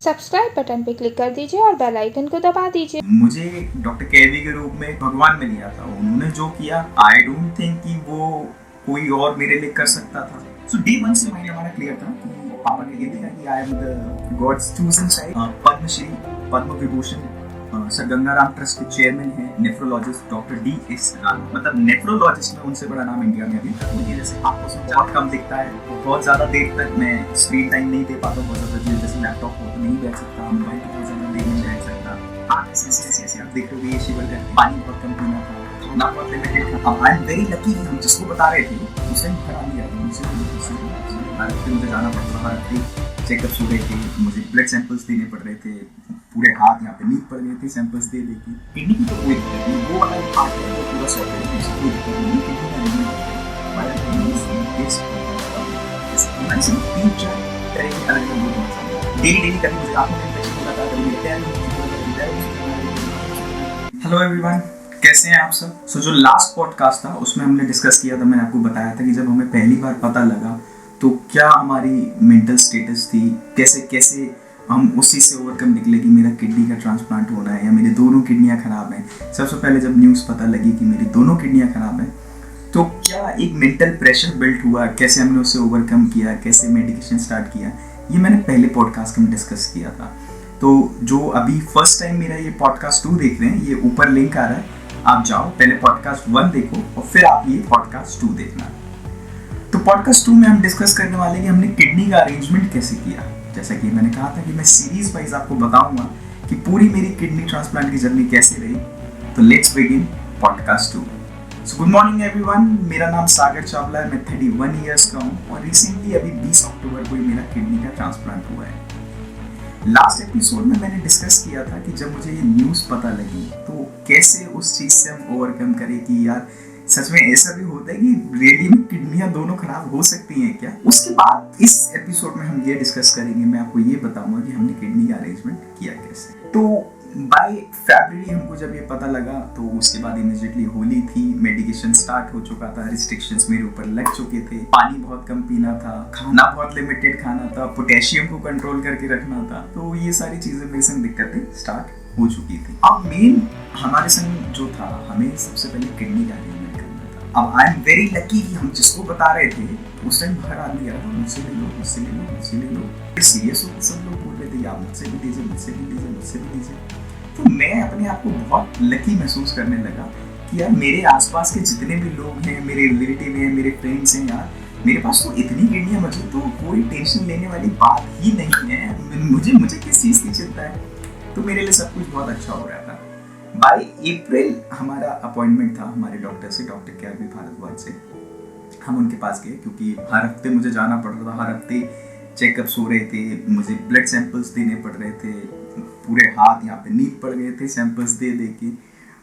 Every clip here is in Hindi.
सब्सक्राइब बटन पे क्लिक कर दीजिए और बेल आइकन को दबा दीजिए। मुझे डॉक्टर केवी के रूप में भगवान में लिया था। उन्होंने जो किया आई डोंट थिंक कि वो कोई और मेरे लिए कर सकता था। सो डे 1 से माइंड हमारा क्लियर था कि पापा ने ये दिया कि I am the God's chosen child. Padmashri Padma Vibhushan Sir Gangaram trust के चेयरमैन है नेफ्रोलॉजिस्ट डॉक्टर डी.एस. राणा। मतलब नेफ्रोलॉजिस्ट में उनसे बड़ा नाम इंडिया में अभी तक मुझे जैसे आपको बहुत कम दिखता है। बहुत ज्यादा देर तक मैं स्क्रीन टाइम नहीं दे पाता। बहुत ज्यादा जैसे लैपटॉप हो तो नहीं बैठ सकता, मोबाइल पे बहुत ज्यादा देर नहीं बैठ सकता। ऐसे आप देख रहे हो ये शिवर करके पानी बहुत कम पीना था, ना बहुत लिमिटेड था। अब आई एम वेरी लकी हम जिसको बता रहे थे उस टाइम करा लिया था। मुझे जाना पड़ता था, चेकअप्स हो रहे थे, मुझे ब्लड सैंपल्स देने पड़ रहे थे, पूरे हाथ यहाँ पे लीक पड़ गए थे सैंपल्स दे दे के। किडनी की तो कोई दिक्कत नहीं, वो वाला पार्ट है वो पूरा सॉर्ट है, उसकी कोई दिक्कत नहीं। किडनी का नहीं हमारे से 3-4 तरह के अलग अलग लोग हैं। डेली कभी मुझे आंखों में इन्फेक्शन होता था, कभी मेरे पैर में होता था। हेलो एवरीवन, कैसे हैं आप सब? सो जो लास्ट पॉडकास्ट था उसमें हमने डिस्कस किया था, मैंने आपको बताया था कि जब हमें पहली बार पता लगा तो क्या हमारी मेंटल स्टेटस थी, कैसे कैसे हम उस चीज़ से ओवरकम निकले कि मेरा किडनी का ट्रांसप्लांट होना है या मेरी दोनों किडनियाँ ख़राब हैं। सबसे पहले जब न्यूज़ पता लगी कि मेरी दोनों किडनियाँ ख़राब हैं तो क्या एक मेंटल प्रेशर बिल्ट हुआ, कैसे हमने उससे ओवरकम किया, कैसे मेडिकेशन स्टार्ट किया, ये मैंने पहले पॉडकास्ट में डिस्कस किया था। तो जो अभी फर्स्ट टाइम मेरा ये पॉडकास्ट 2 देख रहे हैं, ये ऊपर लिंक आ रहा है, आप जाओ पहले पॉडकास्ट 1 देखो और फिर आप ये पॉडकास्ट 2 देखना। तो पॉडकास्ट 2 में हम डिस्कस करने वाले हैं कि हमने किडनी का अरेंजमेंट कैसे किया। जैसा कि मैंने कहा था कि मैं सीरीज वाइज आपको बताऊंगा कि पूरी मेरी किडनी ट्रांसप्लांट की जर्नी कैसे रही। तो let's begin podcast 2। So good morning everyone, मेरा नाम सागर चावला है, मैं 31 ईयर्स का हूँ और रिसेंटली अभी 20 अक्टूबर को मेरा किडनी का ट्रांसप्लांट हुआ है। लास्ट एपिसोड में मैंने डिस्कस किया था कि जब मुझे ये न्यूज़ पता लगी तो कैसे उस चीज़ से हम ओवरकम करें कि यार सच में ऐसा भी होता है कि रियली में किडनियां दोनों खराब हो सकती हैं क्या। उसके बाद इस एपिसोड में हम ये डिस्कस करेंगे, मैं आपको ये बताऊंगा कि हमने किडनी का अरेंजमेंट किया कैसे। तो बाय फरवरी हमको जब ये पता लगा तो उसके बाद इमीडिएटली होली थी, मेडिकेशन स्टार्ट हो चुका था, रिस्ट्रिक्शंस मेरे ऊपर लग चुके थे, पानी बहुत कम पीना था, खाना बहुत लिमिटेड खाना था, पोटेशियम को कंट्रोल करके रखना था। तो ये सारी चीजें मेरे संग दिक्कतें स्टार्ट हो चुकी थी। अब मेन हमारे संग जो था, हमें सबसे पहले किडनी का अरेंजमेंट करना था। अब आई एम वेरी लकी कि हम जिसको बता रहे थे उस टाइम हर आदमी आ रहा, मुझसे ले लो, मुझसे ले लो, मुझसे ले लो। सीरियस होकर सब लोग बोल रहे थे आप मुझसे भी दीजिए, मुझसे भी दीजिए, मुझसे भी दीजिए। तो मैं अपने आप को बहुत लकी महसूस करने लगा कि यार मेरे आसपास के जितने भी लोग हैं, मेरे रिलेटिव हैं, मेरे फ्रेंड्स हैं, यार मेरे पास तो इतनी किडनियां बची, तो कोई टेंशन लेने वाली बात ही नहीं है। मुझे किस चीज़ की चिंता है। तो मेरे लिए सब कुछ बहुत अच्छा हो रहा था। बाय अप्रैल हमारा अपॉइंटमेंट था हमारे डॉक्टर से, डॉक्टर केवी भारद्वाज से। हम उनके पास गए क्योंकि हर हफ्ते मुझे जाना पड़ रहा था, हर हफ्ते चेकअप्स हो रहे थे, मुझे ब्लड सैंपल्स देने पड़ रहे थे, पूरे हाथ यहाँ पे नील पड़ गए थे सैंपल्स दे दे के।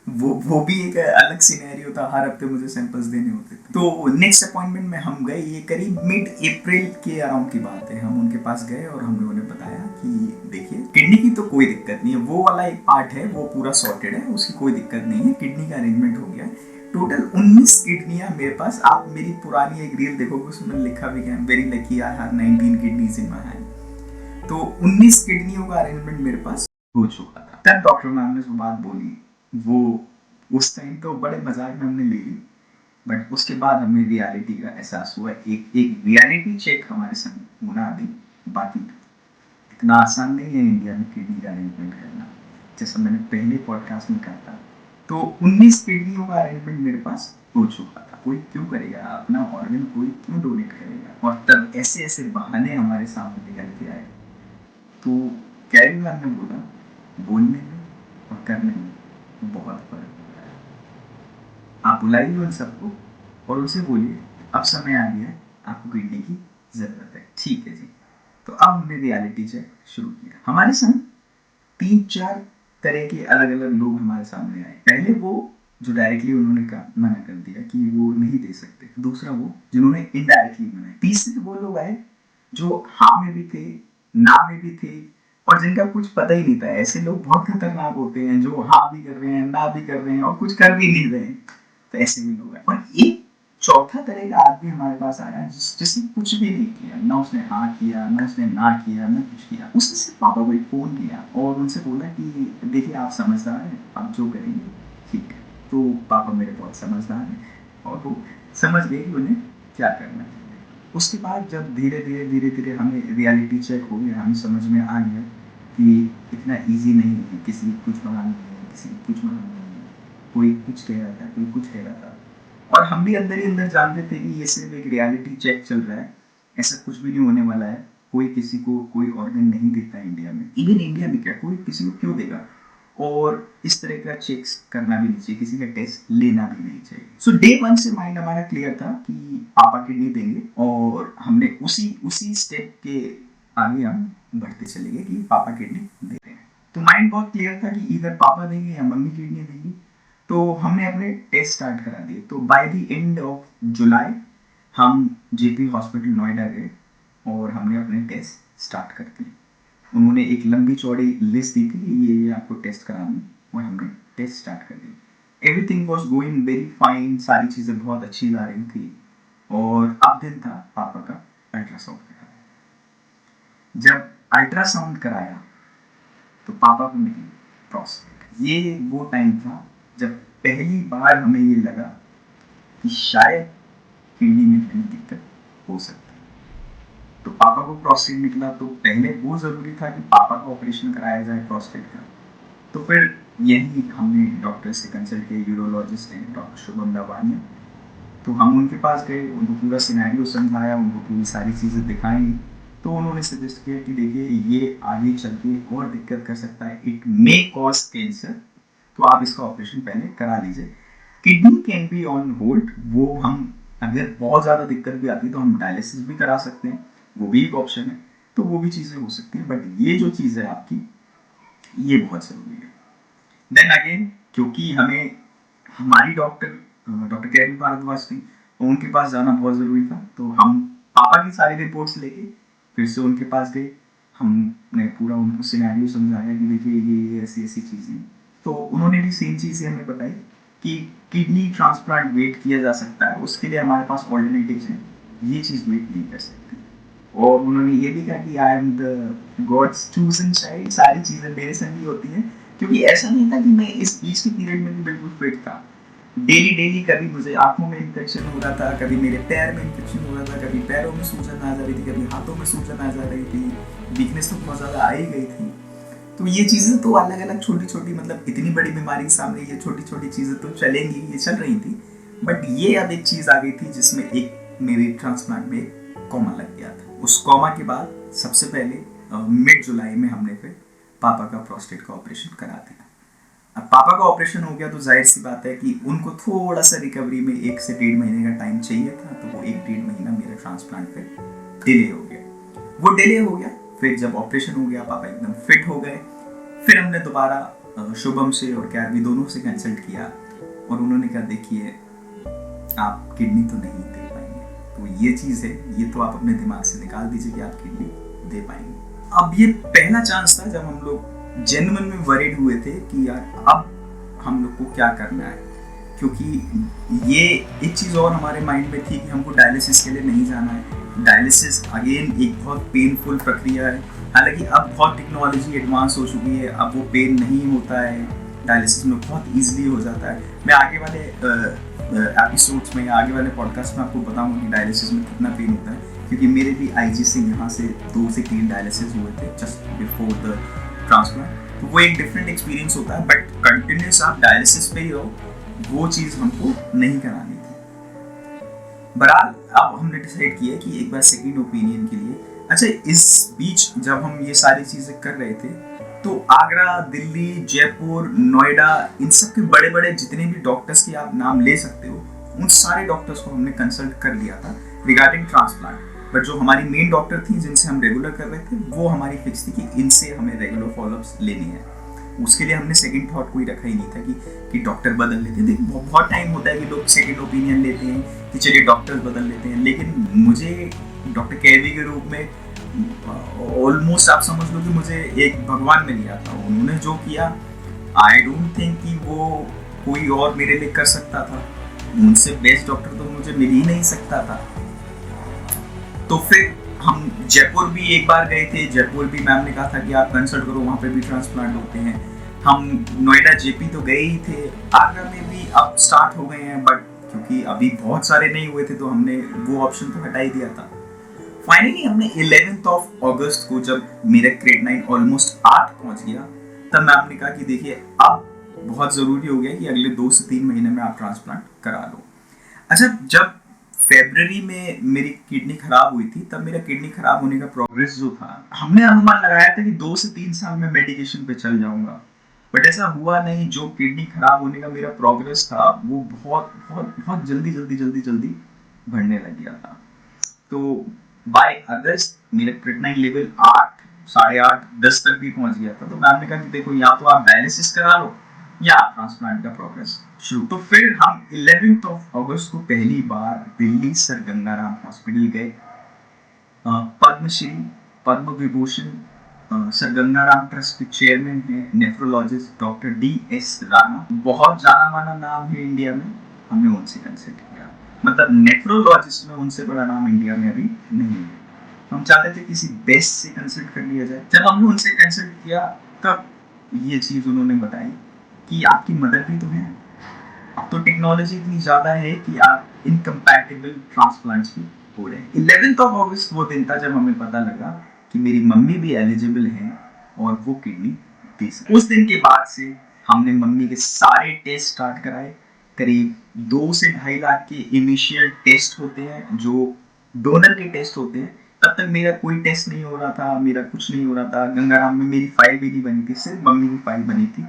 वो भी एक अलग सिनेरियो था, हर हफ्ते मुझे सैंपल्स देने होते थे। तो नेक्स्ट अपॉइंटमेंट में हम गए, ये करीब मिड अप्रैल के अराउंड की बात है। हम उनके पास गए और हम लोगों ने बताया कि देखिए किडनी की तो कोई दिक्कत नहीं है, वो वाला एक पार्ट है वो पूरा सॉर्टेड है, उसकी कोई दिक्कत नहीं है, किडनी का अरेंजमेंट हो गया है। टोटल 19 किडनियां मेरे पास। आप मेरी पुरानी एक रील देखोगे उसमें लिखा भी गया very lucky I have 19 kidneys in my hand. तो 19 किडनियों का अरेंजमेंट मेरे पास हो चुका था। तब डॉक्टर मैम ने जो बात बोली वो उस टाइम तो बड़े मजाक में हमने ले ली, बट उसके बाद हमें रियलिटी का एहसास हुआ। एक रियलिटी चेक हमारे साथ होना अभी बाकी था। इतना आसान नहीं है इंडिया में किडनी का अरेंजमेंट करना, जैसा मैंने पहले पॉडकास्ट में कहा था। तो 19 किडनियों का अरेंजमेंट मेरे पास हो चुका था। कोई क्यों करेगा अपना ऑर्गन, कोई क्यों डोनेट करेगा। और तब ऐसे ऐसे बहाने हमारे सामने निकल के आए। तो कैरी मैम ने बोला बोलने में और करने में बहुत फर्क होता है। आप बुलाइए उन सबको और उनसे बोलिए अब समय आ गया है, आपको किडनी की जरूरत है। ठीक है जी। तो अब हमने रियलिटी चेक शुरू किया। हमारे संग 3-4 तरह के अलग अलग लोग हमारे सामने आए। पहले वो जो डायरेक्टली उन्होंने मना कर दिया कि वो नहीं दे सकते। दूसरा वो जिन्होंने इनडायरेक्टली मना। तीसरे वो लोग आए जो हाँ में भी थे, ना में भी थे और जिनका कुछ पता ही नहीं था। ऐसे लोग बहुत खतरनाक होते हैं जो हाँ भी कर रहे हैं, ना भी कर रहे हैं और कुछ कर भी नहीं रहे हैं। तो ऐसे भी लोग आए। और एक चौथा तरह का आदमी हमारे पास आया जिसने कुछ भी नहीं किया, ना उसने हाँ किया, ना उसने ना किया, ना कुछ किया। उसने सिर्फ पापा को एक फोन किया और उनसे बोला कि देखिए आप समझदार हैं, आप जो करेंगे ठीक है। तो पापा मेरे बहुत समझदार हैं और वो समझ गए कि उन्हें क्या करना है। उसके बाद जब धीरे धीरे हमें रियलिटी चेक हो गया, हमें समझ में आ गया कि इतना इजी नहीं है किसी कुछ बनाना है, किसी कुछ बनाना है। कोई कुछ कह रहा था, कोई कुछ कह रहा था, और हम भी अंदर ही अंदर जानते थे कि ये सिर्फ एक रियलिटी चेक चल रहा है, ऐसा कुछ भी नहीं होने वाला है। कोई किसी को कोई ऑर्गन नहीं देता इंडिया में, इवन इंडिया में क्या कोई किसी को क्यों देगा। और इस तरह का चेक्स करना भी नहीं चाहिए, किसी का टेस्ट लेना भी नहीं चाहिए। सो डे 1 से माइंड हमारा क्लियर था कि पापा किडनी देंगे, और हमने उसी उसी स्टेप के आगे हम बढ़ते चले गए कि पापा किडनी दे रहे हैं। तो माइंड बहुत क्लियर था कि इधर पापा देंगे या मम्मी किडनी देंगी। तो हमने अपने टेस्ट स्टार्ट करा दिए। तो by the end of July हम जेपी हॉस्पिटल नोएडा गए और हमने अपने टेस्ट स्टार्ट कर दिए। उन्होंने एक लंबी चौड़ी लिस्ट दी थी कि ये आपको टेस्ट कराना, और हमने टेस्ट स्टार्ट कर दिया। Everything was going very fine, सारी चीज़ें बहुत अच्छी जा रही थी। और अब दिन था पापा का अल्ट्रासाउंड कराया। जब अल्ट्रासाउंड कराया तो पापा को मिली प्रोस्टेट। ये वो टाइम था जब पहली बार हमें ये लगा कि शायद किडनी में कहीं दिक्कत हो सकती है। तो पापा को प्रोस्टेट निकला तो पहले वो जरूरी था कि पापा का ऑपरेशन कराया जाए प्रोस्टेट का। तो फिर यही हमने डॉक्टर से कंसल्ट किया, यूरोलॉजिस्ट हैं डॉक्टर शुभम दवानिया। तो हम उनके पास गए, उनको पूरा सिनेरियो समझाया, उनको पूरी सारी चीज़ें दिखाई। तो उन्होंने सजेस्ट किया कि देखिए ये आगे चल के और दिक्कत कर सकता है, इट मे कॉज कैंसर, तो आप इसका ऑपरेशन पहले करा लीजिए। Kidney can be on hold, वो हम अगर बहुत ज़्यादा दिक्कत भी आती है तो हम डायलिसिस भी करा सकते हैं, वो भी एक ऑप्शन है। तो वो भी चीज़ें हो सकती हैं, बट ये जो चीज़ है आपकी, ये बहुत ज़रूरी है। देन अगेन क्योंकि हमें हमारी डॉक्टर कैरन भारद्वाज थी, उनके पास जाना बहुत ज़रूरी था। तो हम पापा की सारी रिपोर्ट्स लेके फिर से उनके पास गए। हमने पूरा उनको सिनेरियो समझाया कि देखिए ये ऐसी ऐसी चीज़ें। तो उन्होंने भी सेम चीज़ें हमें बताई कि किडनी ट्रांसप्लांट वेट किया जा सकता है, उसके लिए हमारे पास ऑल्टरनेटिव हैं, ये चीज़ वेट नहीं कर सकती। और उन्होंने ये भी कहा कि I am the God's chosen child, सारी चीज़ें मेरे संग ही होती हैं। क्योंकि ऐसा नहीं था कि मैं इस बीच के पीरियड में भी बिल्कुल फिट था। डेली कभी मुझे आंखों में इन्फेक्शन हो रहा था, कभी मेरे पैर में इन्फेक्शन हो रहा था, कभी पैरों में सूजन आ जा रही थी, कभी हाथों में सूजन आ जा रही थी, वीकनेस तो बहुत ज़्यादा आ ही गई थी। तो ये चीज़ें तो अलग अलग छोटी छोटी, मतलब इतनी बड़ी बीमारी सामने ये छोटी छोटी चीज़ें तो चलेंगी, ये चल रही थी। बट ये अब एक चीज़ आ गई थी जिसमें एक मेरे ट्रांसप्लांट में कॉमा लग गया था। उस कॉमा के बाद सबसे पहले मिड जुलाई में हमने फिर पापा का प्रोस्टेट का ऑपरेशन करा दिया। अब पापा का ऑपरेशन हो गया तो जाहिर सी बात है कि उनको थोड़ा सा रिकवरी में 1 से 1.5 महीने का टाइम चाहिए था। तो वो 1-1.5 महीना मेरा ट्रांसप्लांट पे डिले हो गया। वो डिले हो गया, फिर जब ऑपरेशन हो गया पापा एकदम फिट हो गए। फिर हमने दोबारा शुभम से और कैरवी दोनों से कंसल्ट किया और उन्होंने कहा देखिए आप किडनी तो नहीं दे पाएंगे, तो ये चीज़ है, ये तो आप अपने दिमाग से निकाल दीजिए कि आप किडनी दे पाएंगे। अब ये पहला चांस था जब हम लोग जेन्युइन में वरीड हुए थे कि यार अब हम लोग को क्या करना है। क्योंकि ये एक चीज़ और हमारे माइंड में थी कि हमको डायलिसिस के लिए नहीं जाना है। डायलिसिस अगेन एक बहुत पेनफुल प्रक्रिया है। हालांकि अब बहुत टेक्नोलॉजी एडवांस हो चुकी है, अब वो पेन नहीं होता है, डायलिसिस में बहुत ईजिली हो जाता है। मैं आगे वाले एपिसोड्स में या आगे वाले पॉडकास्ट में आपको बताऊंगा कि डायलिसिस में कितना पेन होता है, क्योंकि मेरे भी आईजी से यहाँ से 2 से 3 डायलिसिस हुए थे जस्ट बिफोर द ट्रांसप्लांट। तो वो एक डिफरेंट एक्सपीरियंस होता है, बट कंटिन्यूस आप डायलिसिस पे ही रहो, वो चीज़ हमको नहीं करानी थी। बहरहाल अब हमने डिसाइड किया कि एक बार सेकंड ओपिनियन के लिए। अच्छा, इस बीच जब हम ये सारी चीज़ें कर रहे थे तो आगरा, दिल्ली, जयपुर, नोएडा, इन सब के बड़े बड़े जितने भी डॉक्टर्स के आप नाम ले सकते हो, उन सारे डॉक्टर्स को हमने कंसल्ट कर लिया था रिगार्डिंग ट्रांसप्लांट। बट जो हमारी मेन डॉक्टर थी जिनसे हम रेगुलर कर रहे थे, वो हमारी फिक्स थी कि इनसे हमें रेगुलर फॉलोअप्स लेनी है। उसके लिए हमने सेकंड थॉट कोई रखा ही नहीं था कि डॉक्टर बदल लेते हैं। देखिए बहुत टाइम होता है कि लोग सेकंड ओपिनियन लेते हैं कि चलिए डॉक्टर्स बदल लेते हैं, लेकिन मुझे डॉक्टर केवी के रूप में ऑलमोस्ट आप समझ लो कि मुझे एक भगवान मिल गया था। उन्होंने जो किया, आई डोंट थिंक कि वो कोई और मेरे लिए कर सकता था। उनसे बेस्ट डॉक्टर तो मुझे मिल ही नहीं सकता था। तो फिर हम जयपुर भी एक बार गए थे। जयपुर भी मैम ने कहा था कि आप कंसल्ट करो, वहाँ पे भी ट्रांसप्लांट होते हैं। हम नोएडा जेपी तो गए ही थे, आगरा में भी अब स्टार्ट हो गए हैं, बट क्योंकि अभी बहुत सारे नहीं हुए थे तो हमने वो ऑप्शन तो हटा ही दिया था। फाइनली हमने 11th ऑफ अगस्त को जब मेरा क्रेटनाइन ऑलमोस्ट 8 पहुंच गया, तब मैम ने कहा कि देखिए अब बहुत ज़रूरी हो गया कि अगले 2 से 3 महीने में आप ट्रांसप्लांट करा लो। अच्छा, जब फरवरी में मेरी किडनी खराब हुई थी, तब मेरा किडनी खराब होने का प्रोग्रेस जो था, हमने अनुमान लगाया था कि 2 से 3 साल में मेडिकेशन पे चल जाऊंगा, बट ऐसा हुआ नहीं। जो किडनी खराब होने का मेरा प्रोग्रेस था वो बहुत बहुत बहुत जल्दी बढ़ने लग गया था। तो बाय अगस्त मेरा क्रिएटिनिन लेवल 8, 8.5, 10 तक भी पहुंच गया था। तो मैम ने कहा कि देखो या तो आप डायलिसिस करा लो या ट्रांसप्लांट का प्रोग्रेस शुरू। तो फिर हम 11th ऑफ अगस्त को पहली बार दिल्ली सर गंगाराम हॉस्पिटल गए। पद्मश्री, पद्म विभूषण सर गंगाराम ट्रस्ट के चेयरमैन है नेफ्रोलॉजिस्ट डॉक्टर DS राणा, बहुत जाना माना नाम है इंडिया में। हमने उनसे कंसल्ट किया, मतलब नेफ्रोलॉजिस्ट में उनसे बड़ा नाम इंडिया में अभी नहीं है। हम चाहते थे किसी बेस्ट से कंसल्ट कर लिया जाए। जब हमने उनसे कंसल्ट किया तब ये चीज़ उन्होंने बताई कि आपकी मदर भी तो है, अब तो टेक्नोलॉजी इतनी ज़्यादा है कि आप इनकम्पैटिबल ट्रांसप्लांट्स भी हो रहे हैं। 11th ऑफ अगस्त वो दिन था जब हमें पता लगा कि मेरी मम्मी भी एलिजिबल हैं और वो किडनी दे सकती। उस दिन के बाद से हमने मम्मी के सारे टेस्ट स्टार्ट कराए। करीब 2 से 2.5 लाख के इनिशियल टेस्ट होते हैं जो डोनर के टेस्ट होते हैं। तब तक मेरा कोई टेस्ट नहीं हो रहा था, मेरा कुछ नहीं हो रहा था। गंगाराम में मेरी फाइल भी नहीं बनी थी, सिर्फ मम्मी की फाइल बनी थी।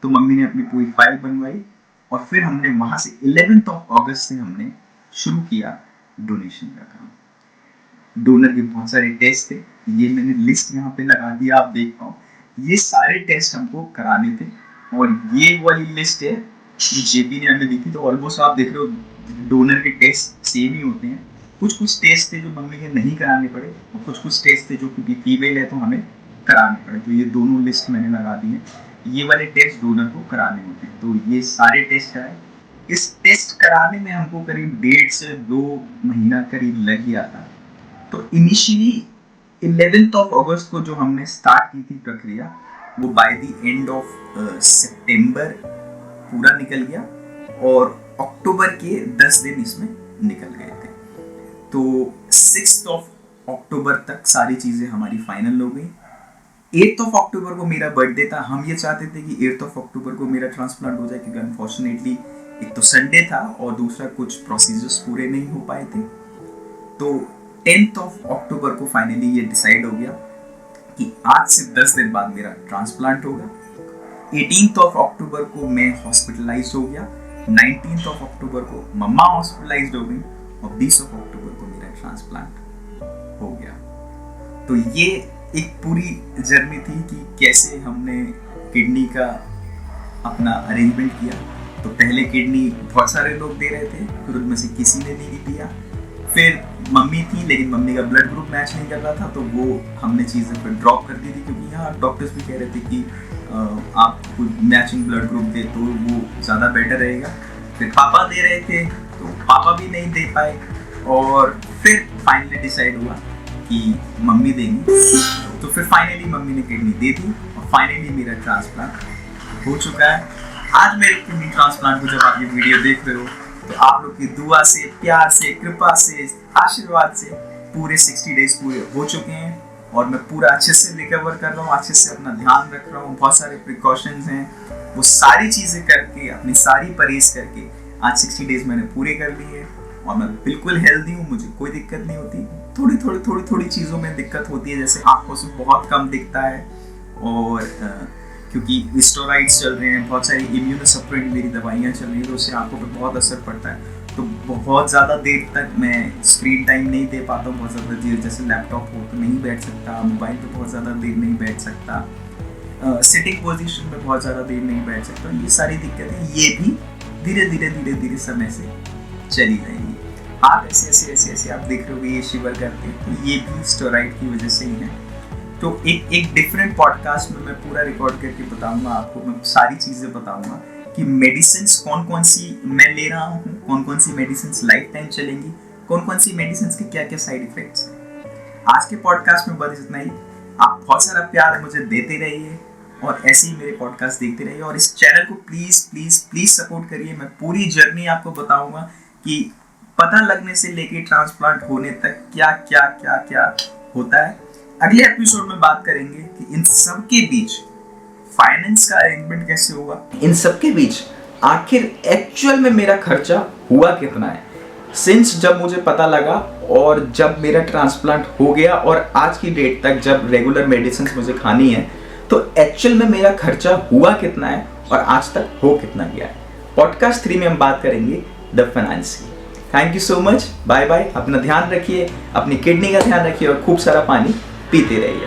तो मम्मी ने अपनी पूरी फाइल बनवाई और फिर हमने वहां से 11th ऑफ अगस्त से हमने शुरू किया डोनेशन का काम। डोनर के बहुत सारे टेस्ट थे, ये मैंने लिस्ट यहाँ पे लगा दिया, आप देख पाओ। ये सारे टेस्ट हमको कराने थे और ये वाली लिस्ट है जो जेपी ने हमें दी थी। तो ऑलमोस्ट आप देख रहे हो डोनर के टेस्ट सेम ही होते हैं। कुछ कुछ टेस्ट थे जो मम्मी के नहीं कराने पड़े और कुछ कुछ टेस्ट थे जो क्योंकि फीमेल है तो हमें कराने पड़े। तो ये दोनों लिस्ट मैंने लगा दी है। ये वाले टेस्ट डोनर को कराने होते हैं। तो ये सारे टेस्ट कराए। इस टेस्ट कराने में हमको करीब 1.5 से 2 महीना करीब लग गया था। तो इनिशियली 11th ऑफ अगस्त को जो हमने स्टार्ट की थी प्रक्रिया, वो बाय द एंड ऑफ सितंबर पूरा निकल गया और अक्टूबर के 10 दिन इसमें निकल गए थे। तो 6th ऑफ अक्टूबर तक सारी चीज़ें हमारी फाइनल हो गई। 8th ऑफ अक्टूबर को मेरा बर्थडे था। हम ये चाहते थे कि 8th ऑफ अक्टूबर को मेरा ट्रांसप्लांट हो जाए, क्योंकि अनफॉर्चुनेटली एक तो संडे था और दूसरा कुछ प्रोसीजर्स पूरे नहीं हो पाए थे। तो 10th ऑफ अक्टूबर को फाइनली ये डिसाइड हो गया कि आज से 10 दिन बाद मेरा ट्रांसप्लांट होगा। 18th ऑफ अक्टूबर को मैं हॉस्पिटलाइज हो गया। 19th ऑफ अक्टूबर को मम्मा हॉस्पिटलाइज हो गई और 20 ऑफ अक्टूबर को मेरा ट्रांसप्लांट हो गया। तो ये एक पूरी जर्नी थी कि कैसे हमने किडनी का अपना अरेंजमेंट किया। तो पहले किडनी बहुत सारे लोग दे रहे थे, फिर उनमें से किसी ने नहीं दिया। फिर मम्मी थी लेकिन मम्मी का ब्लड ग्रुप मैच नहीं कर रहा था, तो वो हमने चीज़ें फिर ड्रॉप कर दी थी, क्योंकि यहाँ डॉक्टर्स भी कह रहे थे कि आप मैचिंग ब्लड ग्रुप दे तो वो ज़्यादा बेटर रहेगा। फिर पापा दे रहे थे तो पापा भी नहीं दे पाए और फिर फाइनली डिसाइड हुआ कि मम्मी देंगी। तो फिर फाइनली मम्मी ने किडनी दे दी और फाइनली मेरा ट्रांसप्लांट हो चुका है। आज मेरे किडनी ट्रांसप्लांट को जब आप ये वीडियो देख रहे हो तो आप लोग की दुआ से, प्यार से, कृपा से, आशीर्वाद से पूरे 60 डेज पूरे हो चुके हैं और मैं पूरा अच्छे से रिकवर कर रहा हूँ, अच्छे से अपना ध्यान रख रहा हूँ। बहुत सारे प्रिकॉशंस हैं, वो सारी चीज़ें करके, अपनी सारी परहेज करके आज 60 डेज मैंने पूरे कर लिए और मैं बिल्कुल हेल्दी हूँ, मुझे कोई दिक्कत नहीं होती। थोड़ी चीज़ों में दिक्कत होती है, जैसे आँखों से बहुत कम दिखता है और क्योंकि स्टेरॉइड्स चल रहे हैं, बहुत सारी इम्यूनोसप्रेसेंट मेरी दवाइयाँ चल रही हैं, तो उससे आँखों पर बहुत असर पड़ता है। तो बहुत ज़्यादा देर तक मैं स्क्रीन टाइम नहीं दे पाता हूँ। बहुत ज़्यादा देर, जैसे लैपटॉप हो तो नहीं बैठ सकता, मोबाइल पे बहुत ज़्यादा देर नहीं बैठ सकता, सिटिंग पोजीशन में बहुत ज़्यादा देर नहीं बैठ सकता। ये सारी दिक्कतें ये भी धीरे धीरे समय से चली जाएगी। आप ऐसे आप देख रहे हो ये शिवर करते हैं, तो ये भी स्टेरॉइड की वजह से ही है। तो एक डिफरेंट पॉडकास्ट में मैं पूरा रिकॉर्ड करके बताऊंगा आपको, मैं सारी चीज़ें बताऊंगा कि मेडिसिन कौन कौन सी मैं ले रहा हूँ, कौन कौन सी मेडिसिन लाइफ टाइम चलेंगी, कौन कौन सी मेडिसिन के क्या क्या साइड इफेक्ट्स हैं। आज के पॉडकास्ट में बस इतना ही। आप बहुत सारा प्यार मुझे देते रहिए और ऐसे ही मेरे पॉडकास्ट देखते रहिए और इस चैनल को प्लीज़ प्लीज़ प्लीज़ सपोर्ट करिए। मैं पूरी जर्नी आपको बताऊंगा कि पता लगने से लेके ट्रांसप्लांट होने तक क्या क्या क्या क्या होता है। अगले एपिसोड में बात करेंगे कि इन सब के बीच फाइनेंस का अरेंजमेंट कैसे हुआ, इन सब के बीच आखिर एक्चुअल में मेरा खर्चा हुआ कितना है सिंस जब मुझे पता लगा और जब मेरा ट्रांसप्लांट हो गया और आज की डेट तक जब रेगुलर मेडिसिन मुझे खानी है, तो एक्चुअल में मेरा खर्चा हुआ कितना है और आज तक हो कितना गया है। पॉडकास्ट 3 में हम बात करेंगे द फाइनेंस की। Thank you so much, bye bye. अपना ध्यान रखिए, अपनी किडनी का ध्यान रखिए और खूब सारा पानी पीते रहिए।